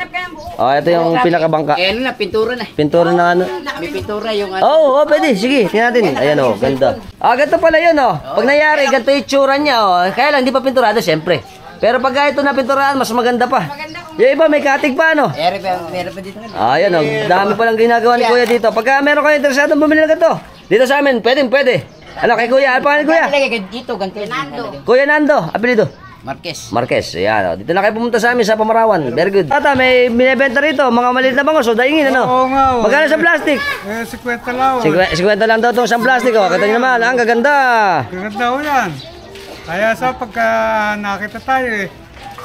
Ito yung pinakabangka. Pintura na. Pintura na May pintura yung pwede. Sige, tingnan natin. Ayan oh, ganda. Ganito pala yun oh. Pag nangyari, ganito yung tsura niya oh. Kaya lang, hindi pa pinturado, syempre. Pero pag ito na pinturahan, mas maganda pa. Yung iba, may katig pa ano. Meron pa dito. Ayan oh, dami palang ginagawa ni Kuya dito. Pagka meron kayo interesado bumili ng ganito, dito sa amin, pwede. Ano kay Kuya? Ano pa ni Kuya? Dito, ganito. Kuya Nando, apelido. Marquez. Ayan. Dito na kayo pumunta sa amin sa Pamarawan. Very good. Tata, may binibenta rito. Mga maliit na bangos. Daingin, ano? Oo nga. Magkano sa plastic? 50 lang. 50 lang daw itong sa plastic. Kita nyo naman. Ang gaganda. Gaganda ho yan. Kaya pagka nakita tayo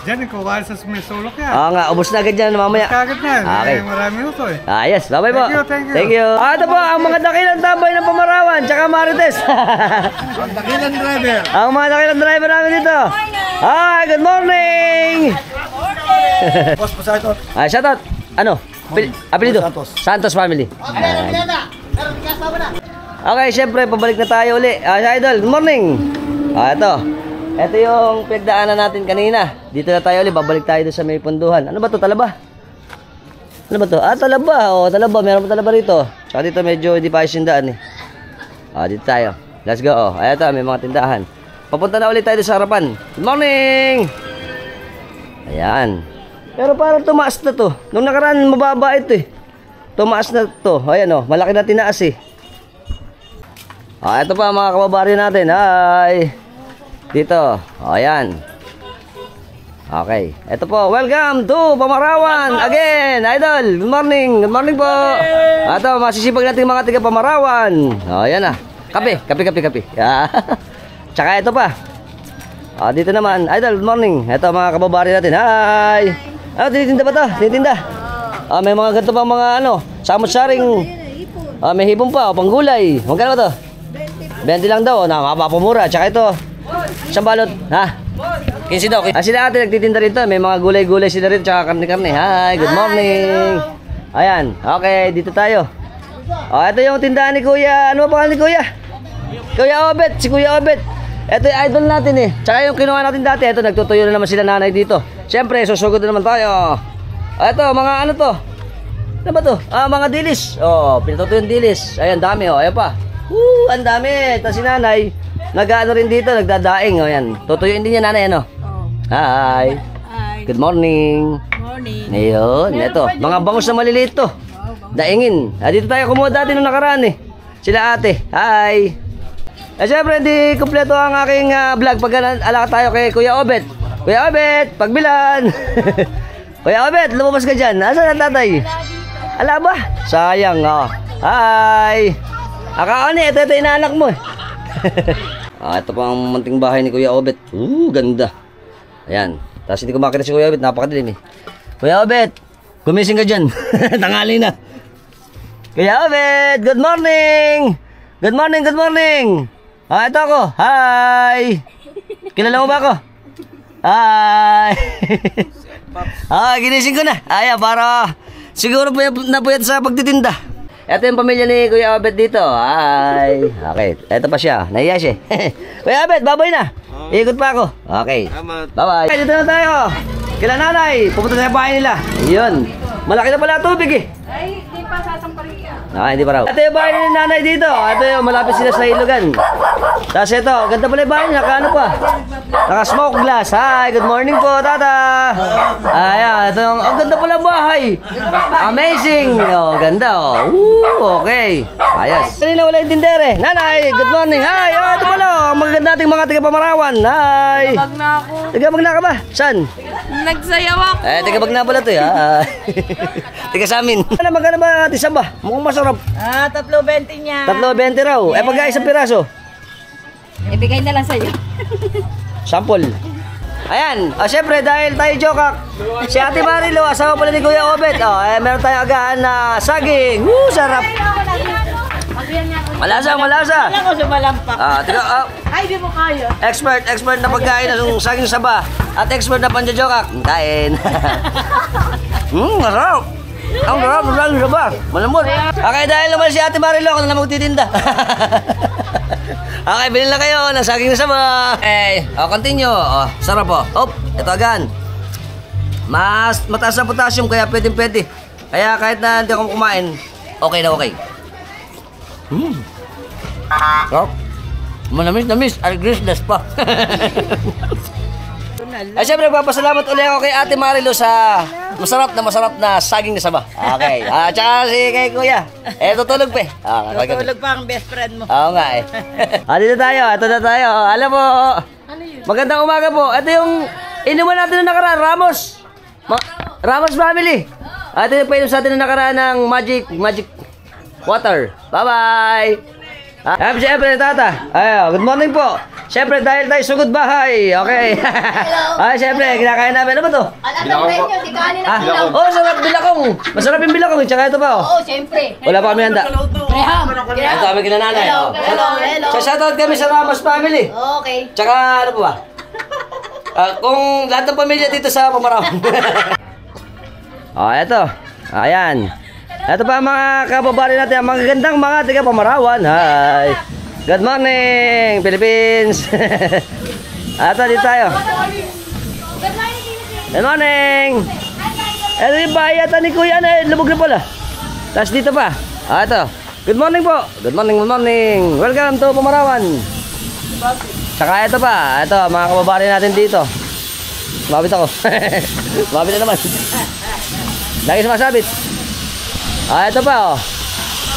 dyan, kukuha sa sumisulok yan. Nga, ubos na agad dyan mamaya. Kagad na yan. Okay. Marami ho to eh. Yes. Bye-bye po. Thank you. Ito po, ang mga dakilang tambay ng Pamarawan. Tsaka Marites. Dakilang driver. Ang mga dakilang driver namin dito. Hi, good morning. Boss po sa ito. Shoutout. Ano? Apelido? Santos family. Okay, syempre, pabalik na tayo uli. Idol, good morning. Ito yung pinagdaanan natin kanina. Dito na tayo ulit, babalik tayo doon sa may punduhan. Ano ba to? Talaba? Ano ba to? Talaba. Talaba. Meron pa talaba rito. Saka dito medyo hindi pa ayos yung daan eh. Dito tayo. Let's go. Ito, may mga tindahan. Papunta na ulit tayo sa harapan. Good morning! Ayan. Pero parang tumaas na to. Nung nakaraan, mababa ito eh. Tumaas na to. Ayan malaki na tinaas eh. Ito pa mga kababaryo natin. Hi! Dito. Ayan. Okay. Ito po. Welcome to Pamarawan again. Idol. Good morning. Good morning po. Ito, masisipag natin mga tiga Pamarawan. Ayan na. Kape. Tsaka ito pa. Dito naman, idol, good morning. Ito mga kababari natin. Hi! Tinitinda ba ito? Tinitinda? May mga ganito pang mga samot-saring. May hipon pa, panggulay. Magkano ba ito? 20 lang daw, mapapamura. Tsaka ito, isang balot. 15 daw. Sila ate nagtitinda rito. May mga gulay-gulay sila rito, tsaka karne-karne. Hi, good morning. Ayan, okay, dito tayo. Ito yung tindahan ni Kuya. Ano ba pangalan ni Kuya? Kuya Obet, si Kuya Obet. Ito yung idol natin eh. Tsaka yung kinuha natin dati. Ito, nagtutuyo na naman sila nanay dito. Siyempre, susugod na naman tayo. Ito, mga ano to? Ano ba to? Mga dilis. Pinatutuyo yung dilis. Ayan, dami Ayan pa. Ang dami. Tapos si nanay, nag-ano rin dito, nagdadaing. Ayan, tutuyuin din niya nanay, ano? Hi. Good morning. Morning. Ayun, ito. Mga bangus na maliliit to. Daingin. Dito tayo kumuha dati nung nakaraan eh. Sila ate. Hi. Siyempre, hindi kompleto ang aking vlog pag alaka tayo kay Kuya Obet. Kuya Obet, pagbilan. Kuya Obet, lumabas ka dyan. Asan ang tatay? Ala ba? Sayang, Hi. Akaani, ito yung inaanak mo. Ito pa ang munting bahay ni Kuya Obet. Ganda. Ayan. Tapos hindi ko makita si Kuya Obet, napakadilim eh. Kuya Obet, gumising ka dyan. Tanghali na. Kuya Obet, good morning. Good morning, good morning. Ito ako. Hi. Kilala mo ba ako? Hi. Ginising ko na. Ayan, para siguro napuyat sa pagtitinda. Ito yung pamilya ni Kuya Obet dito. Hi. Okay, ito pa siya. Nahiya siya. Kuya Obet, baboy na. Ikot pa ako. Okay. Bye-bye. Dito na tayo. Kila nanay. Pupunta sa bahay nila. Yun. Malaki na pala tubig eh. Ay, di pa sasampalin ka. Hindi pa raw. Ito yung bahay ni nanay dito. Ito yung malapit sila sa ilugan. Tapos ito, ganda pala yung bahay niya. Naka ano pa? Naka smoke glass. Hi, good morning po, tata. Ayan, ito yung, ganda pala bahay. Amazing. Ganda okay. Ayos. Kanina wala yung tindere. Nanay, good morning. Hi, ito pala. Magaganda ating mga taga-Pamarawan. Hi. Pag na ako. Taga-Bagna ka ba? Saan? Nagsayaw ako. Taga-Bagna pala to Taga sa amin. Magkano ba ati samba? Mukhang masarap. 3.20 niya. 3.20 raw. Pagka isang piraso. Ibigay na lang sa'yo. Sample. Ayan. Siyempre, dahil tayo jokak, si Ate Marilo, asawa pala ni Kuya Obet. Meron tayong agahan na saging. Sarap. Malasa, malasa. Alam ko sumalampak. Ay, di mo kaya. Expert na pagkain ng saging saba. At expert na panjajokak. Kain. Masarap. Ang sarap, ang saba. Malamot. Okay, dahil naman si Ate Marilo, ako na magtitinda. Okay, bilhin lang kayo ng saging na saba. Continue. Sarap po. Ito again. Mataas na potassium, kaya pwede. Kaya kahit na hindi ako kumain, okay na okay. Manamis, agrisnes pa. Siyempre, papasalamat ulit ako kay Ate Marilo sa masarap na saging na saba. Okay. Tsaka si kay Kuya. Tutulog pa Tutulog pa ang best friend mo. Oo nga eh. Dito tayo. Ito na tayo. Alam mo, magandang umaga po. Ito yung inuman natin na nakaraan, Ramos. Ramos family. Ito yung painom sa atin na nakaraan ng magic water. Bye-bye. Siyempre, tata. Good morning po. Siyempre, dahil tayo sugod bahay. Okay. Siyempre, kinakain namin. Ano ba to? Alam mo yun, di kanin na bilang. Sarap bilakong. Masarap yung bilakong. Tsaka ito pa, Oo, siyempre. Wala pa kami handa. Reham. Ito kami kinananay. Hello. So, shoutout kami sa Ramos family. Okay. Tsaka, ano pa ba? Kung lahat ng pamilya dito sa Pamarawan. Ito. Ayan. Ito pa mga kababari natin, ang magagandang mga taga Pamarawan. Hi. Good morning, Philippines. Ito, dito tayo. Good morning. Ito yung bahay yata ni Kuya, lubog na pala. Tapos dito pa. Ito. Good morning po. Good morning. Welcome to Pamarawan. Saka ito pa. Ito, mga kababari natin dito. Mabit ako. Mabit na naman. Lagi sumasabit. Ito pa,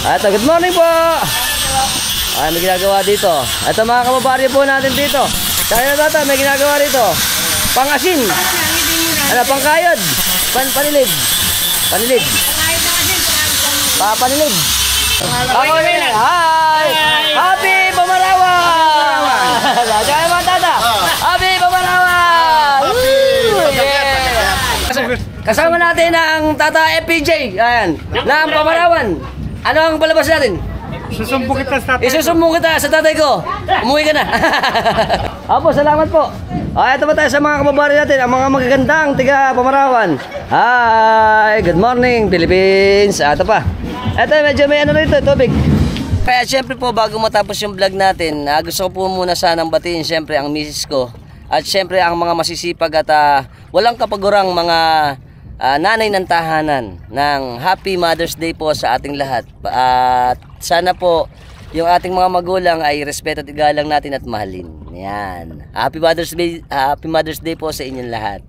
Ito, good morning po. May ginagawa dito. Ito mga kababaryo po natin dito. Kaya na tata, may ginagawa dito. Pangasin. Pangkayod. Panilid. Panilid. Ako rin. Hi. Happy Pamarawan. Kaya mga tata. Happy Pamarawan. Kasama natin ang Tata FPJ. Ayan. Na ang Pamarawan. Ano ang palabas natin? Susumbong kita sa tatay. Isusumbong kita sa tatay ko. Umuwi ka na. Opo, salamat po. Ito ba tayo sa mga kababayan natin, ang mga magagandang tiga Pamarawan. Hi, good morning Philippines. Ito pa. Ito, medyo may ano rito, tubig. Kaya syempre po, bago matapos yung vlog natin, gusto ko po muna sanang batiin syempre ang misis ko. At syempre ang mga masisipag at walang kapagurang mga nanay ng tahanan ng Happy Mother's Day po sa ating lahat. At sana po yung ating mga magulang ay respeto at igalang natin at mahalin. Yan. Happy Mother's Day po sa inyong lahat.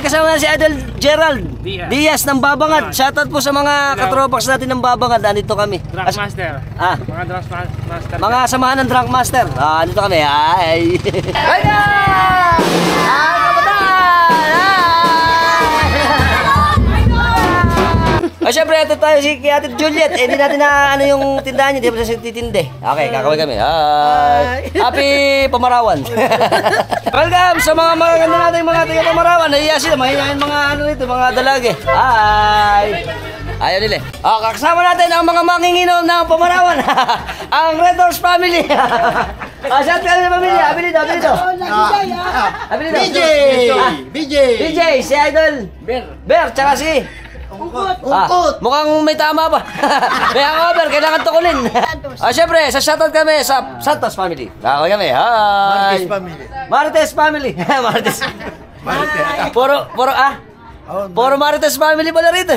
Kasama na si Idol Gerald Diaz ng Babangat. Shoutout po sa mga katropax natin ng Babangat. Nandito kami. Drunk Master. Mga Drunk Master. Mga samahan ng Drunk Master. Nandito kami. Hi! Welcome! Siyempre, ito tayo si Ate Juliet. Hindi natin na ano yung tindahan niya. Hindi pa siya titinde. Okay, kakaway kami. Hi! Happy Pamarawan! Welcome sa mga magaganda natin mga taga Pamarawan. Nahiya sila. Mahihayin mga ano nito, mga dalagi. Hi! Ayaw nila. Kasama natin ang mga manginginom ng Pamarawan. Ang Red Horse Family. Shout ka na pamilya. Abilido. BJ, si Idol Bear, tsaka si Ungkot. Mukhang may tama pa. May hangover, kailangan tukulin. Siyempre, sa shoutout kami sa Santos Family. Ako kami. Hi. Marites Family. Marites. Puro Marites Family pala rito.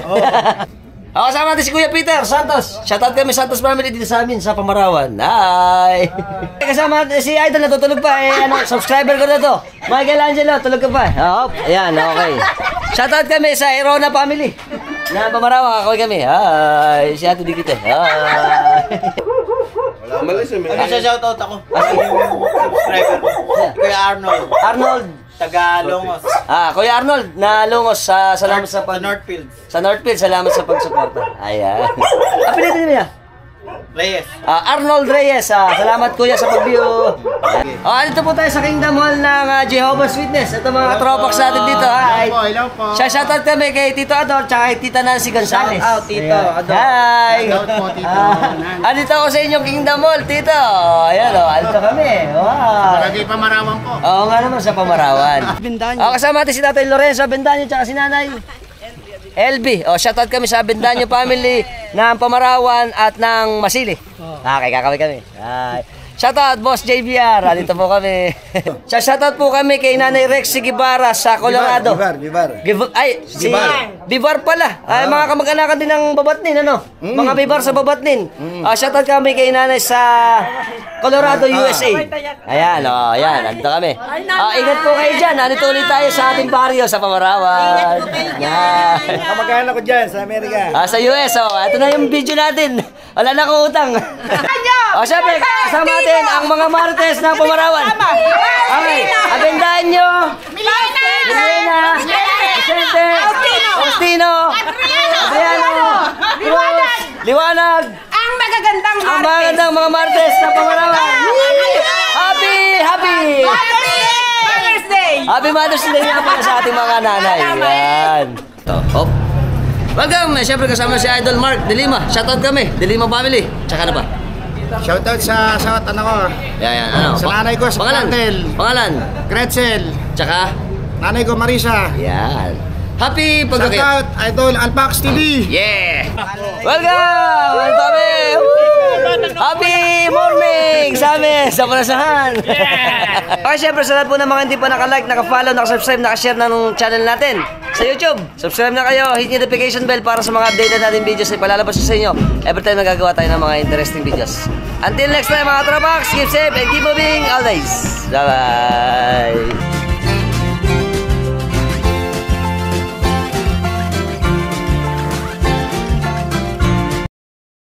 Kasama natin si Kuya Peter Santos. Shoutout kami Santos Family dito sa amin sa Pamarawan. Hi. Kasama natin si Idol, natutulog pa. Subscriber ko na to. Michael Angelo, tulog ka pa. Ayan, okay. Shoutout kami sa Irona Family na Pamarawan. Ako kami. Hi. Si Ate Dikit. Hi. Shoutout ako. Subscriber. Kuya Arnold. Taga-Longos. Kuya Arnold na Longos, salamat sa Northfield. Sa Northfield, salamat sa pagsuporta. Ayan. Apelido niya? Reyes. Arnold Reyes, salamat kuya sa pag-view. Dito po tayo sa Kingdom Hall ng Jehovah's Witness. Ito mga tropax natin dito. Hello po. Shoutout kami kay Tito Ador tsaka kay Tita Nancy Gonzales. Tito Ador. Hi! Shoutout po, Tito. Andito ako sa inyong Kingdom Hall, Tito. Ayan andito kami. Wow! Lagi Pamarawan po. Oo nga naman sa Pamarawan. Kasama natin si Tatay Lorenzo Bendanyo tsaka si Nanay LB. Shoutout kami sa Bendanyo family ng Pamarawan at ng Masili. Okay, kakaway kami. Shoutout Boss JBR. Dito po kami. Shoutout po kami kay Nanay Rexy Guevara sa Colorado. Bibar pala. Mga kamag-anakan din ng Babatnin, ano? Mga Bibar sa Babatnin. Shoutout kami kay Nanay sa Colorado, USA. Ayan, nandito kami. Ingat po kayo dyan. Nandito ulit tayo sa ating barrio sa Pamarawan. Kamag-anak ko dyan sa Amerika. Sa US, ito na yung video natin. Wala na akong utang. Siyempre, kasama natin ang mga Marites ng Pamarawan. Okay, Abendanyo, Milena, Vicente, Faustino, Adriano, Liwanag, ang magagandang mga Marites ng Pamarawan. Happy Mother's Day nga pala sa ating mga nanay. Yan. Welcome, siyempre kasama si Idol Mark Delima. Shoutout kami, Delima family. Tsaka na ba? Shoutout sa anak ko. Yan. Sa nanay ko, sa Pangalan? Gretzel. Tsaka? Nanay ko, Marisa. Yan. Happy pagkakit. Shoutout, Idol Alpax TV. Yeah! Welcome! Ano kami? Happy morning sa amin, sa Panasahan. Okay, syempre sa lahat po ng mga hindi pa naka-like, naka-follow, naka-subscribe, naka-share ng channel natin sa YouTube. Subscribe na kayo, hit yung notification bell para sa mga updated natin videos na ipalalabas sa inyo every time nagagawa tayo ng mga interesting videos. Until next time mga tropax, keep safe and keep moving always. Bye-bye!